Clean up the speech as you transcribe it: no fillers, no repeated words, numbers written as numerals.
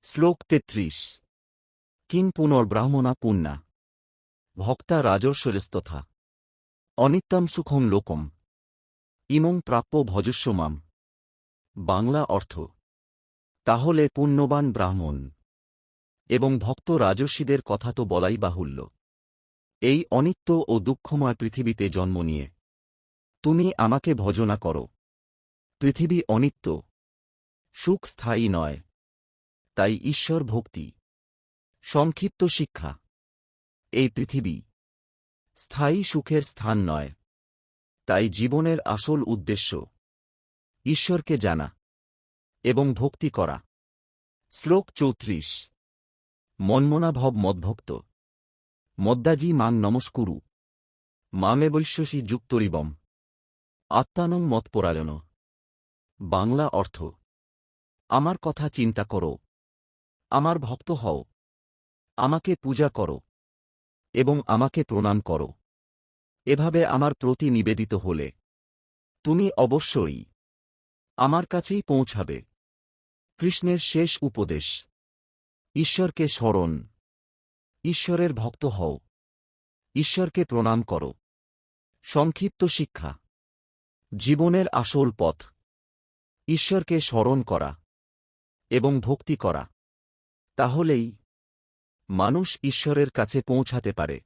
শ্লোক ৩৩। কিং পুনর্ব্রাহ্মণা পুণ্যা ভক্তা রাজর্ষরেস্তথা অনিত্যম সুখং লোকম ইমং প্রাপ্য ভজস্ব মাম। বাংলা অর্থ: তাহলে পুণ্যবান ব্রাহ্মণ এবং ভক্ত রাজর্ষিদের কথা তো বলাই বাহুল্য। এই অনিত্য ও দুঃখময় পৃথিবীতে জন্ম নিয়ে তুমি আমাকে ভজনা করো। পৃথিবী অনিত্য, সুখ স্থায়ী নয়, তাই ঈশ্বর ভক্তি। সংক্ষিপ্ত শিক্ষা: এই পৃথিবী স্থায়ী সুখের স্থান নয়, তাই জীবনের আসল উদ্দেশ্য ঈশ্বরকে জানা এবং ভক্তি করা। শ্লোক ৩৪। মন্মনা ভব মদ্ভক্ত মদ্দাজি মাং নমস্কুরু মামেবৈশ্যসী যুক্তরিবম আত্মানং মৎপরায়ণ। বাংলা অর্থ: আমার কথা চিন্তা করো, আমার ভক্ত হও, আমাকে পূজা করো এবং আমাকে প্রণাম করো। এভাবে আমার প্রতি নিবেদিত হলে তুমি অবশ্যই আমার কাছেই পৌঁছাবে। কৃষ্ণের শেষ উপদেশ: ঈশ্বরকে স্মরণ, ঈশ্বরের ভক্ত হও, ঈশ্বরকে প্রণাম করো। সংক্ষিপ্ত শিক্ষা: জীবনের আসল পথ ঈশ্বরকে স্মরণ করা এবং ভক্তি করা। তাহলেই মানুষ ঈশ্বরের কাছে পৌঁছাতে পারে।